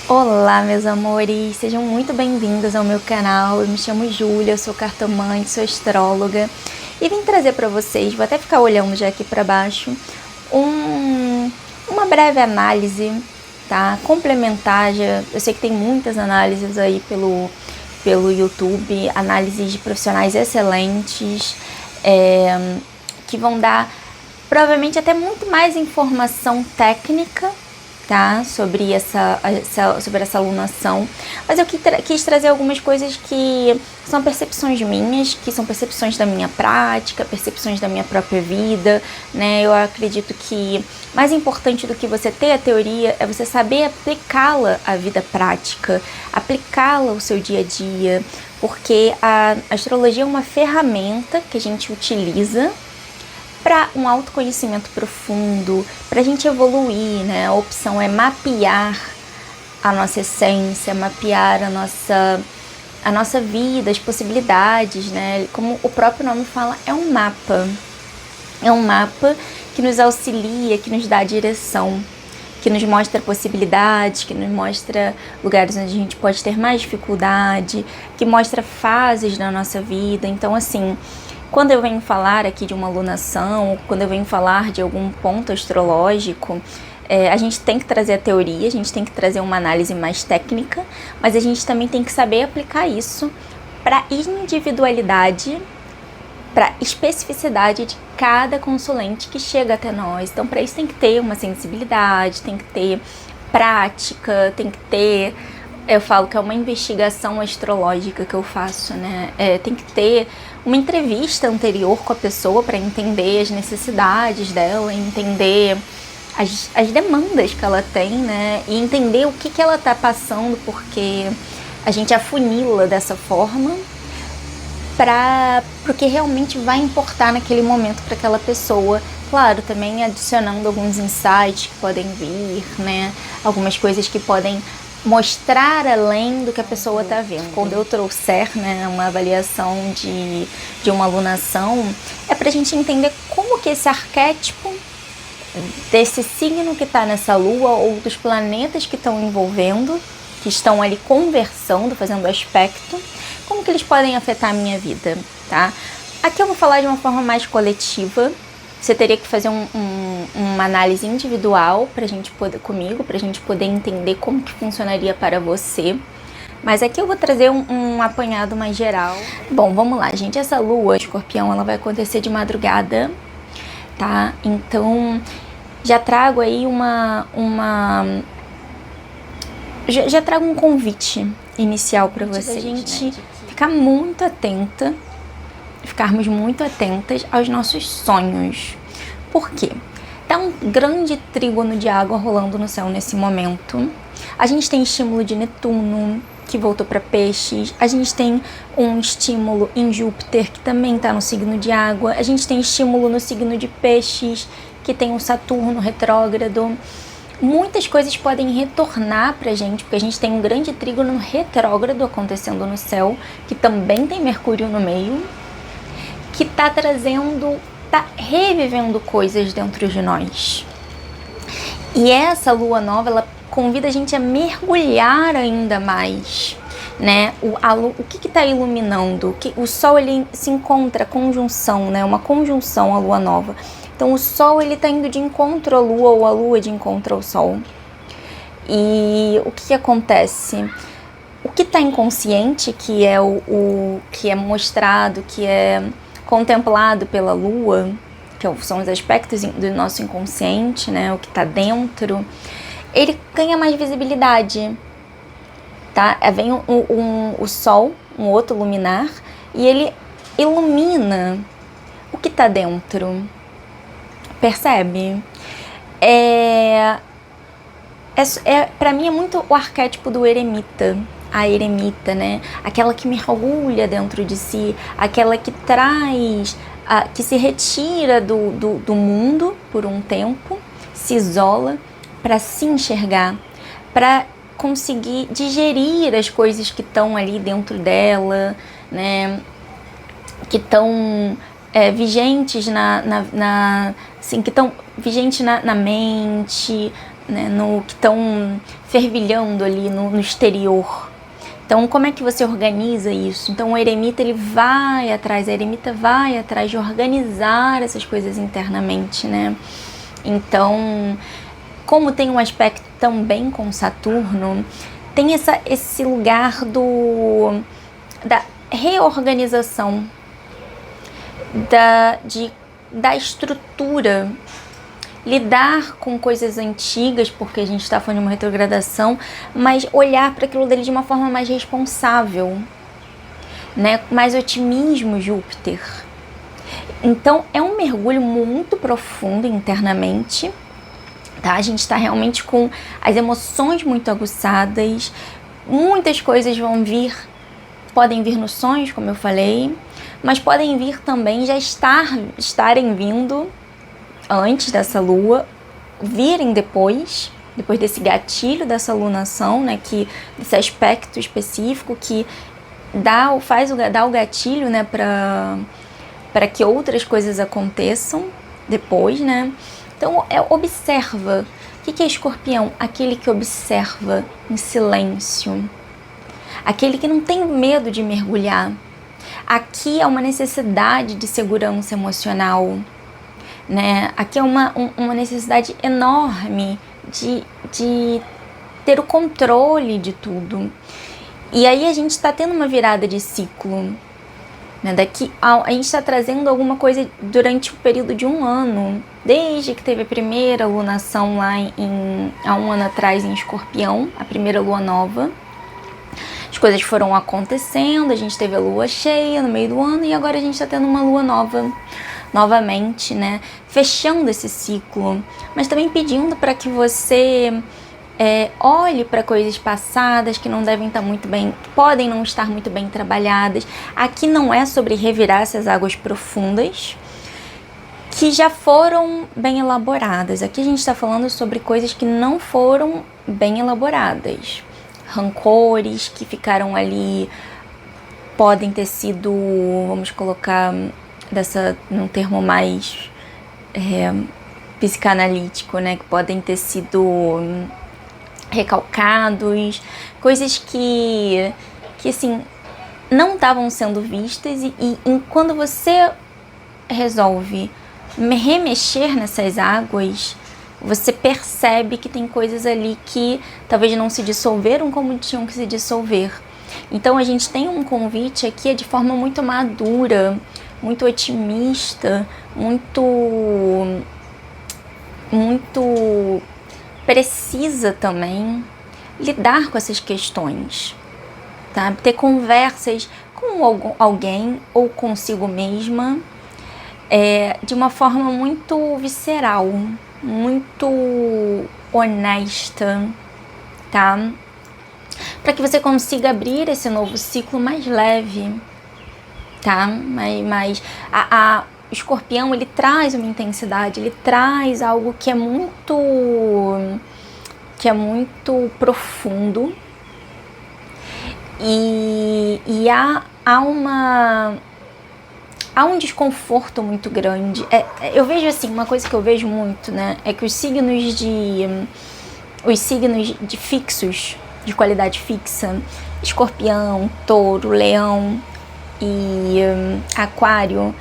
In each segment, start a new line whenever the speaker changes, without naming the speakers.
Olá, meus amores, sejam muito bem-vindos ao meu canal. Eu me chamo Júlia, eu sou cartomante, sou astróloga e vim trazer para vocês, vou até ficar olhando já aqui para baixo, uma breve análise, tá? Complementar, eu sei que tem muitas análises aí pelo YouTube, análises de profissionais excelentes, que vão dar provavelmente até muito mais informação técnica, tá? Sobre essa alunação, mas eu quis trazer algumas coisas que são percepções minhas, que são percepções da minha prática, percepções da minha própria vida, né? Eu acredito que mais importante do que você ter a teoria é você saber aplicá-la à vida prática, aplicá-la ao seu dia a dia, porque a astrologia é uma ferramenta que a gente utiliza para um autoconhecimento profundo, para a gente evoluir, né? A opção é mapear a nossa essência, mapear a nossa vida, as possibilidades, né? Como o próprio nome fala, é um mapa. É um mapa que nos auxilia, que nos dá direção, que nos mostra possibilidades, que nos mostra lugares onde a gente pode ter mais dificuldade, que mostra fases da nossa vida. Então, assim, quando eu venho falar aqui de uma alunação, quando eu venho falar de algum ponto astrológico, a gente tem que trazer a teoria, a gente tem que trazer uma análise mais técnica, mas a gente também tem que saber aplicar isso para individualidade, para especificidade de cada consulente que chega até nós. Então, para isso tem que ter uma sensibilidade, tem que ter prática, tem que ter... Eu falo que é uma investigação astrológica que eu faço, né? Tem que ter uma entrevista anterior com a pessoa para entender as necessidades dela, entender as demandas que ela tem, né? E entender o que ela tá passando, porque a gente afunila dessa forma para o que realmente vai importar naquele momento para aquela pessoa. Claro, também adicionando alguns insights que podem vir, né? Algumas coisas que podem mostrar além do que a pessoa está vendo. Quando eu trouxer, né, uma avaliação de uma alunação, é para a gente entender como que esse arquétipo desse signo que está nessa lua ou dos planetas que estão envolvendo, que estão ali conversando, fazendo aspecto, como que eles podem afetar a minha vida, tá? Aqui eu vou falar de uma forma mais coletiva. Você teria que fazer uma análise individual pra gente poder, comigo, pra gente poder entender como que funcionaria para você. Mas aqui eu vou trazer um apanhado mais geral. Bom, vamos lá, gente. Essa lua, Escorpião, ela vai acontecer de madrugada, tá? Então, já trago aí já trago um convite inicial pra você. A gente ficar muito atenta, ficarmos muito atentas aos nossos sonhos. Por quê? Tá um grande trígono de água rolando no céu nesse momento. A gente tem estímulo de Netuno, que voltou para Peixes. A gente tem um estímulo em Júpiter, que também está no signo de água. A gente tem estímulo no signo de Peixes, que tem um Saturno retrógrado. Muitas coisas podem retornar pra gente, porque a gente tem um grande trígono retrógrado acontecendo no céu, que também tem Mercúrio no meio, que tá revivendo coisas dentro de nós. E essa lua nova, ela convida a gente a mergulhar ainda mais, né? O que tá iluminando? O Sol, ele se encontra, conjunção, né? Uma conjunção à lua nova. Então, o Sol, ele tá indo de encontro à Lua, ou a Lua de encontro ao Sol. E o que acontece? O que tá inconsciente, que é que é mostrado, que é contemplado pela Lua, que são os aspectos do nosso inconsciente, né? O que tá dentro, ele ganha mais visibilidade, tá? Vem o Sol, um outro luminar, e ele ilumina o que tá dentro. Percebe? Pra mim é muito o arquétipo do eremita, a eremita, né? Aquela que mergulha dentro de si, aquela que traz, que se retira do mundo por um tempo, se isola para se enxergar, para conseguir digerir as coisas que estão ali dentro dela, né? Que estão vigentes assim, que estão vigentes na mente, né, no que estão fervilhando ali no exterior. Então, como é que você organiza isso? Então, o eremita ele vai atrás, a eremita vai atrás de organizar essas coisas internamente, né? Então, como tem um aspecto também com Saturno, tem esse lugar da reorganização da estrutura, lidar com coisas antigas, porque a gente está falando de uma retrogradação, mas olhar para aquilo dele de uma forma mais responsável, né? Mais otimismo, Júpiter. Então é um mergulho muito profundo internamente, tá? A gente está realmente com as emoções muito aguçadas, muitas coisas podem vir nos sonhos, como eu falei, mas podem vir também já estarem vindo antes dessa lua, virem depois desse gatilho dessa lunação, né, esse aspecto específico que dá o gatilho, né, para que outras coisas aconteçam depois, né. Então observa. O que é Escorpião? Aquele que observa em silêncio, aquele que não tem medo de mergulhar. Aqui é uma necessidade de segurança emocional, né? Aqui é uma necessidade enorme de ter o controle de tudo. E aí a gente está tendo uma virada de ciclo, né? A gente está trazendo alguma coisa durante o período de 1 ano, desde que teve a primeira lunação lá há 1 ano atrás em Escorpião, a primeira lua nova. As coisas foram acontecendo, a gente teve a lua cheia no meio do ano e agora a gente está tendo uma lua nova novamente, né? Fechando esse ciclo, mas também pedindo para que você olhe para coisas passadas que não devem estar muito bem, podem não estar muito bem trabalhadas. Aqui não é sobre revirar essas águas profundas que já foram bem elaboradas. Aqui a gente está falando sobre coisas que não foram bem elaboradas. Rancores que ficaram ali podem ter sido, vamos colocar num termo mais psicanalítico, né, que podem ter sido recalcados, coisas que assim não estavam sendo vistas e quando você resolve remexer nessas águas, você percebe que tem coisas ali que talvez não se dissolveram como tinham que se dissolver. Então a gente tem um convite aqui de forma muito madura, muito otimista, muito precisa também lidar com essas questões, tá? Ter conversas com alguém ou consigo mesma de uma forma muito visceral, muito honesta, tá? Para que você consiga abrir esse novo ciclo mais leve, tá? Mas o Escorpião, ele traz uma intensidade, ele traz algo que é muito profundo e há um desconforto muito grande. Eu vejo assim, uma coisa que eu vejo muito, né, é que os signos de fixos, de qualidade fixa, Escorpião, Touro, Leão e Aquário,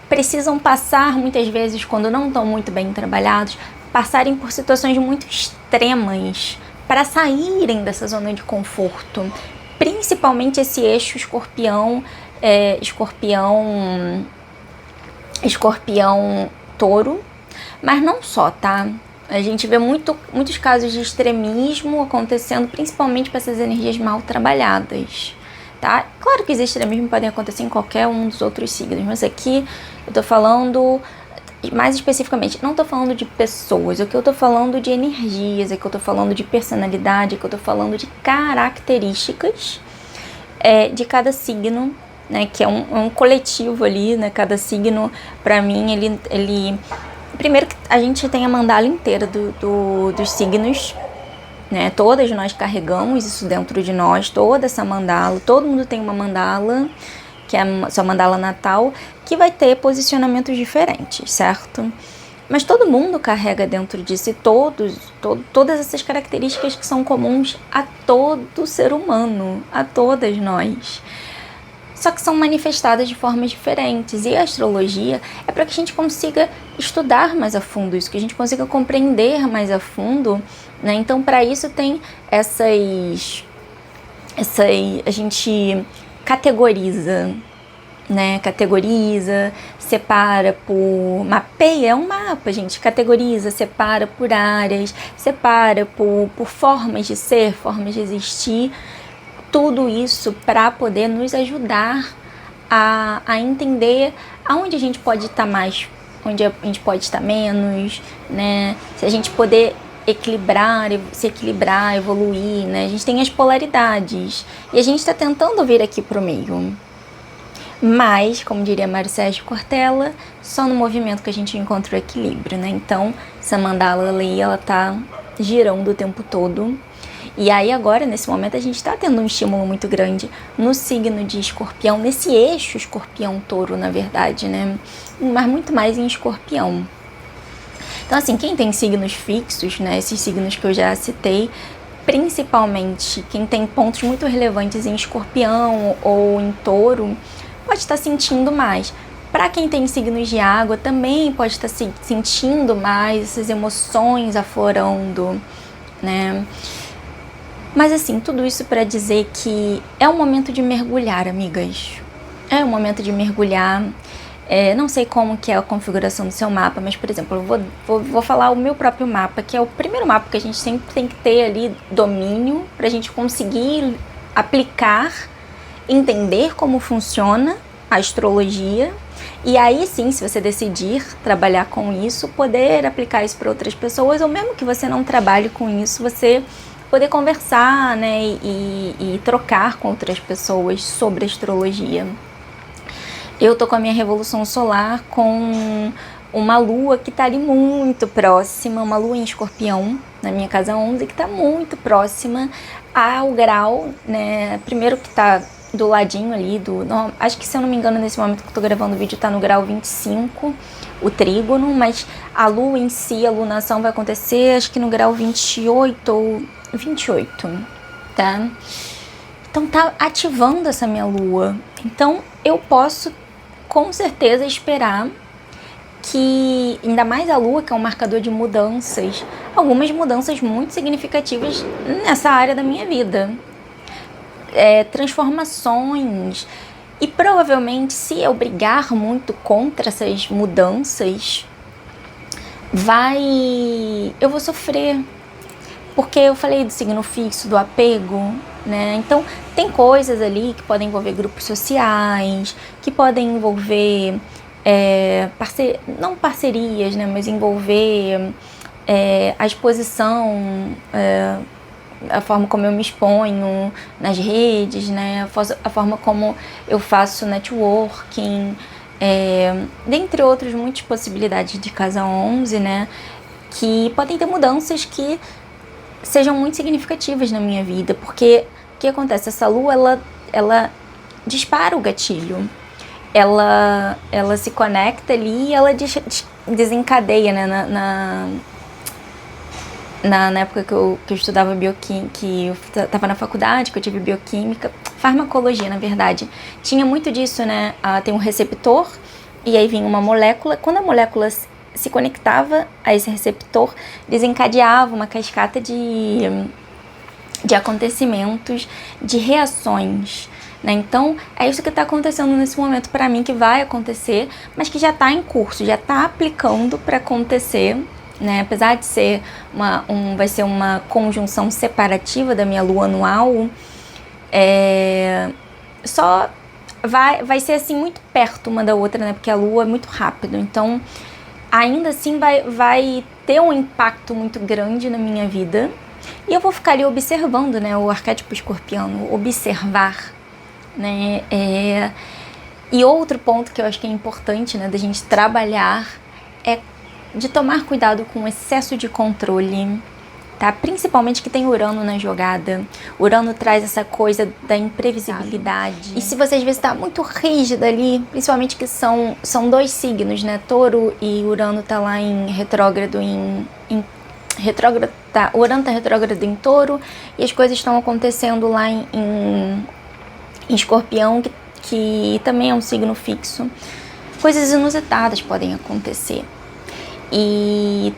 precisam passar muitas vezes, quando não estão muito bem trabalhados, passarem por situações muito extremas para saírem dessa zona de conforto. Principalmente esse eixo Escorpião, Touro, mas não só, tá? A gente vê muitos casos de extremismo acontecendo, principalmente para essas energias mal trabalhadas, tá? Claro que os extremismos podem acontecer em qualquer um dos outros signos, mas aqui eu tô falando mais especificamente, não tô falando de pessoas, aqui eu tô falando de energias, aqui eu tô falando de personalidade, aqui eu tô falando de características de cada signo, né, que é um coletivo ali, né, cada signo, pra mim, ele primeiro que a gente tem a mandala inteira dos signos, né, todas nós carregamos isso dentro de nós, toda essa mandala, todo mundo tem uma mandala, que é a sua mandala natal, que vai ter posicionamentos diferentes, certo? Mas todo mundo carrega dentro de si todas essas características que são comuns a todo ser humano, a todas nós. Só que são manifestadas de formas diferentes. E a astrologia é para que a gente consiga estudar mais a fundo isso, que a gente consiga compreender mais a fundo, né? Então, para isso tem a gente categoriza, né? Categoriza, separa por... Mapeia é um mapa, gente. Categoriza, separa por áreas, separa por formas de ser, formas de existir. Tudo isso para poder nos ajudar a entender aonde a gente pode estar mais, onde a gente pode estar menos, né? Se a gente poder se equilibrar, evoluir, né? A gente tem as polaridades e a gente está tentando vir aqui pro meio. Mas, como diria Mário Sérgio Cortella, só no movimento que a gente encontra o equilíbrio, né? Então, essa mandala ali, ela tá girando o tempo todo. E aí agora, nesse momento, a gente está tendo um estímulo muito grande no signo de Escorpião, nesse eixo Escorpião-Touro, na verdade, né? Mas muito mais em Escorpião. Então, assim, quem tem signos fixos, né? Esses signos que eu já citei, principalmente quem tem pontos muito relevantes em Escorpião ou em Touro, pode estar sentindo mais. Para quem tem signos de água, também pode estar sentindo mais essas emoções aflorando, né? Mas assim, tudo isso para dizer que é um momento de mergulhar, amigas. É um momento de mergulhar. Não sei como que é a configuração do seu mapa, mas, por exemplo, eu vou falar o meu próprio mapa, que é o primeiro mapa que a gente sempre tem que ter ali domínio para a gente conseguir aplicar, entender como funciona a astrologia. E aí sim, se você decidir trabalhar com isso, poder aplicar isso para outras pessoas, ou mesmo que você não trabalhe com isso, você poder conversar, né, e trocar com outras pessoas sobre astrologia. Eu tô com a minha revolução solar com uma lua que tá ali muito próxima, uma lua em Escorpião, na minha casa 11, que tá muito próxima ao grau, né, primeiro que tá do ladinho ali, acho que, se eu não me engano, nesse momento que eu tô gravando o vídeo, tá no grau 25, o trígono, mas a lua em si, a lunação vai acontecer, acho que no grau 28 ou 28, tá? Então tá ativando essa minha lua. Então eu posso com certeza esperar que, ainda mais a lua, que é um marcador de mudanças, algumas mudanças muito significativas nessa área da minha vida. Transformações. E provavelmente, se eu brigar muito contra essas mudanças, eu vou sofrer. Porque eu falei do signo fixo, do apego, né? Então, tem coisas ali que podem envolver grupos sociais, que podem envolver, não parcerias, né? Mas envolver a exposição, a forma como eu me exponho nas redes, né? A forma como eu faço networking, dentre outras muitas possibilidades de casa 11, né? Que podem ter mudanças que sejam muito significativas na minha vida, porque o que acontece? Essa lua, ela dispara o gatilho, ela se conecta ali e ela desencadeia, né? Na época que eu estudava bioquímica, que eu estava na faculdade, que eu tive bioquímica, farmacologia, na verdade, tinha muito disso, né? Tem um receptor, e aí vinha uma molécula. Quando a molécula se conectava a esse receptor, desencadeava uma cascata de acontecimentos, de reações, né? Então, é isso que está acontecendo nesse momento para mim, que vai acontecer, mas que já está em curso, já está aplicando para acontecer, né? Apesar de ser vai ser uma conjunção separativa da minha lua anual, só vai ser assim muito perto uma da outra, né? Porque a lua é muito rápido, então ainda assim vai ter um impacto muito grande na minha vida. E eu vou ficar ali observando, né? O arquétipo escorpiano, observar, né? E outro ponto que eu acho que é importante, né, da gente trabalhar, é de tomar cuidado com o excesso de controle, tá? Principalmente que tem Urano na jogada. Urano traz essa coisa da imprevisibilidade. E se você às vezes tá muito rígida ali, principalmente que são 2 signos, né? Touro e Urano tá lá em retrógrado retrógrado, tá? Urano tá retrógrado em Touro e as coisas estão acontecendo lá em Escorpião, que também é um signo fixo. Coisas inusitadas podem acontecer. E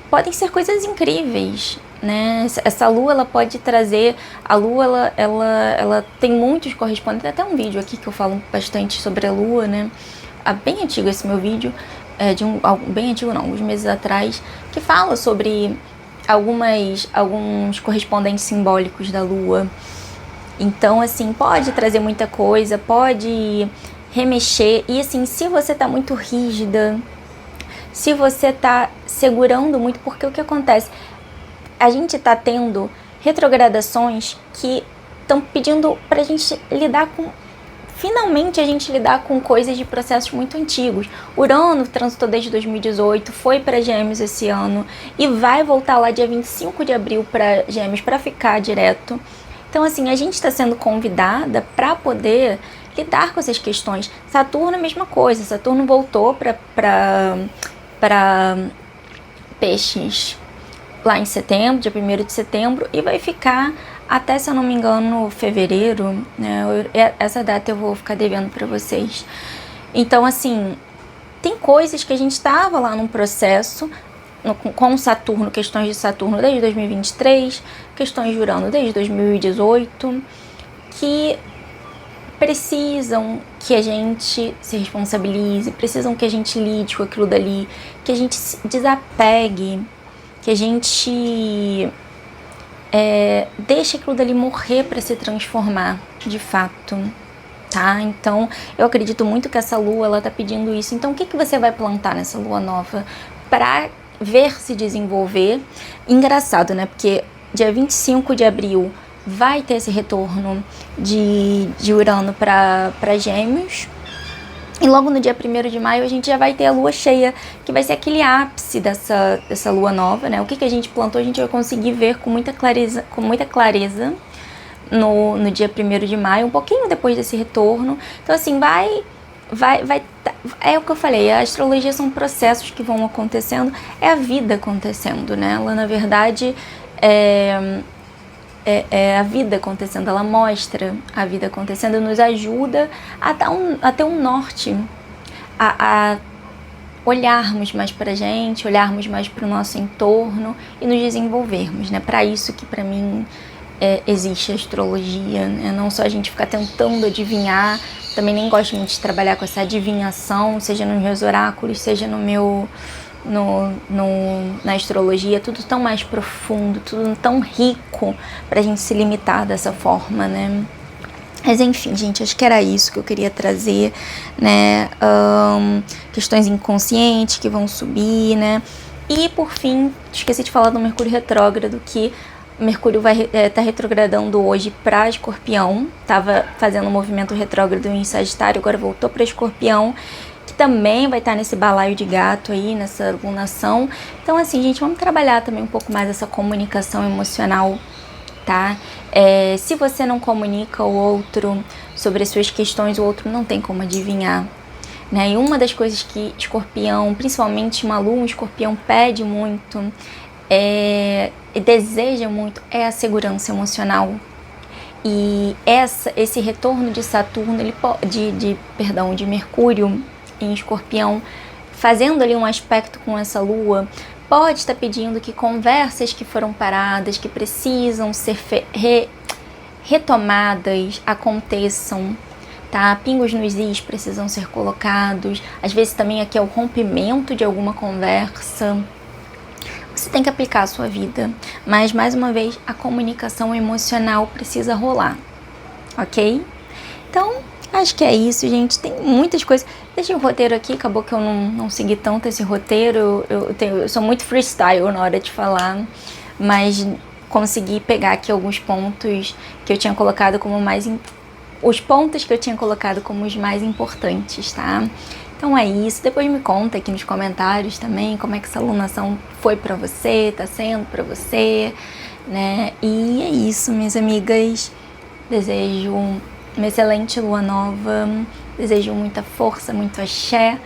podem ser coisas incríveis, né? Essa lua, ela pode trazer... A lua, ela tem muitos correspondentes. Tem até um vídeo aqui que eu falo bastante sobre a lua, né? Bem antigo esse meu vídeo. Bem antigo não, alguns meses atrás. Que fala sobre alguns correspondentes simbólicos da lua. Então, assim, pode trazer muita coisa, pode remexer. E, assim, se você tá muito rígida, se você tá segurando muito, porque o que acontece? A gente tá tendo retrogradações que estão pedindo pra gente lidar com... Finalmente a gente lidar com coisas de processos muito antigos. Urano transitou desde 2018, foi para Gêmeos esse ano e vai voltar lá dia 25 de abril para Gêmeos para ficar direto. Então, assim, a gente está sendo convidada para poder lidar com essas questões. Saturno é a mesma coisa. Saturno voltou para Peixes lá em setembro, dia 1º de setembro, e vai ficar até, se eu não me engano, fevereiro, né? Essa data eu vou ficar devendo para vocês. Então, assim, tem coisas que a gente estava lá num processo com Saturno, questões de Saturno desde 2023, questões de Urano desde 2018, que precisam que a gente se responsabilize, precisam que a gente lide com aquilo dali, que a gente se desapegue, que a gente deixe aquilo dali morrer para se transformar de fato, tá? Então, eu acredito muito que essa lua, ela tá pedindo isso. Então, o que você vai plantar nessa lua nova para ver se desenvolver? Engraçado, né? Porque dia 25 de abril vai ter esse retorno de Urano para Gêmeos. E logo no dia 1º de maio a gente já vai ter a lua cheia, que vai ser aquele ápice dessa lua nova, né? O que a gente plantou a gente vai conseguir ver com muita clareza no dia 1º de maio, um pouquinho depois desse retorno. Então, assim, é o que eu falei, a astrologia são processos que vão acontecendo, é a vida acontecendo, né? Ela, na verdade, é a vida acontecendo, ela mostra a vida acontecendo, nos ajuda a ter um norte, a olharmos mais pra gente, olharmos mais pro nosso entorno e nos desenvolvermos, né? Para isso que para mim existe a astrologia, né? Não só a gente ficar tentando adivinhar, também nem gosto muito de trabalhar com essa adivinhação, seja nos meus oráculos, seja na astrologia, tudo tão mais profundo, tudo tão rico pra gente se limitar dessa forma, né? Mas enfim, gente, acho que era isso que eu queria trazer, né? Questões inconscientes que vão subir, né? E por fim, esqueci de falar do Mercúrio retrógrado, que Mercúrio vai estar retrogradando hoje para Escorpião, tava fazendo um movimento retrógrado em Sagitário, agora voltou para Escorpião, que também vai estar nesse balaio de gato aí, nessa lunação. Então, assim, gente, vamos trabalhar também um pouco mais essa comunicação emocional, tá? Se você não comunica ao outro sobre as suas questões, o outro não tem como adivinhar, né? E uma das coisas que Escorpião, principalmente uma lua, Escorpião pede muito, e deseja muito, é a segurança emocional. E esse retorno de Saturno, de Mercúrio em Escorpião, fazendo ali um aspecto com essa lua, pode estar pedindo que conversas que foram paradas, que precisam ser retomadas, aconteçam, tá? Pingos nos is precisam ser colocados. Às vezes também aqui é o rompimento de alguma conversa. Você tem que aplicar a sua vida, mas mais uma vez a comunicação emocional precisa rolar, ok? Então, acho que é isso, gente. Tem muitas coisas. Deixei o roteiro aqui, acabou que eu não segui tanto esse roteiro. Eu sou muito freestyle na hora de falar, mas consegui pegar aqui alguns pontos que eu tinha colocado como os pontos que eu tinha colocado como os mais importantes, tá? Então é isso, depois me conta aqui nos comentários também como é que essa alunação foi pra você, tá sendo pra você, né? E é isso, minhas amigas. Desejo uma excelente lua nova, desejo muita força, muito axé,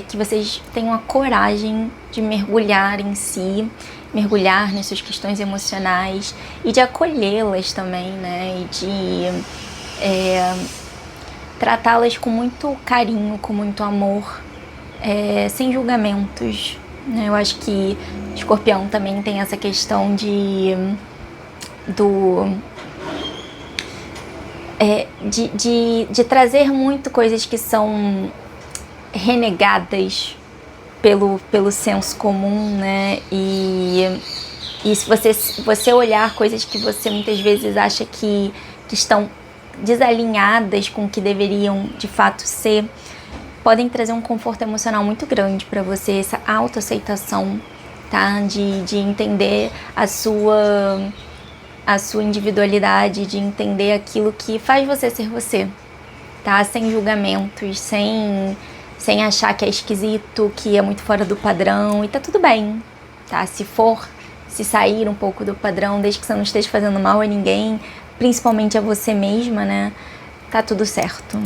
que vocês tenham a coragem de mergulhar em si, mergulhar nas suas questões emocionais e de acolhê-las também, né? E de tratá-las com muito carinho, com muito amor, sem julgamentos, né? Eu acho que Escorpião também tem essa questão de trazer muito coisas que são renegadas pelo senso comum, né? E se você olhar coisas que você muitas vezes acha que estão desalinhadas com o que deveriam de fato ser, podem trazer um conforto emocional muito grande para você, essa autoaceitação, tá? De entender a sua individualidade, de entender aquilo que faz você ser você, tá? Sem julgamentos, sem achar que é esquisito, que é muito fora do padrão, e tá tudo bem, tá? Se sair um pouco do padrão, desde que você não esteja fazendo mal a ninguém, principalmente a você mesma, né? Tá tudo certo,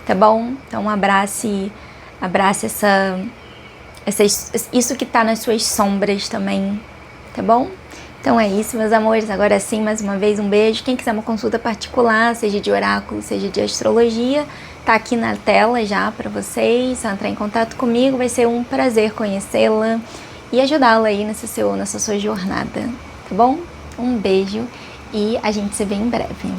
tá bom? Então abrace isso que tá nas suas sombras também, tá bom? Então é isso, meus amores. Agora sim, mais uma vez, um beijo. Quem quiser uma consulta particular, seja de oráculo, seja de astrologia, tá aqui na tela já pra vocês. Só entrar em contato comigo, vai ser um prazer conhecê-la e ajudá-la aí nessa sua jornada, tá bom? Um beijo e a gente se vê em breve.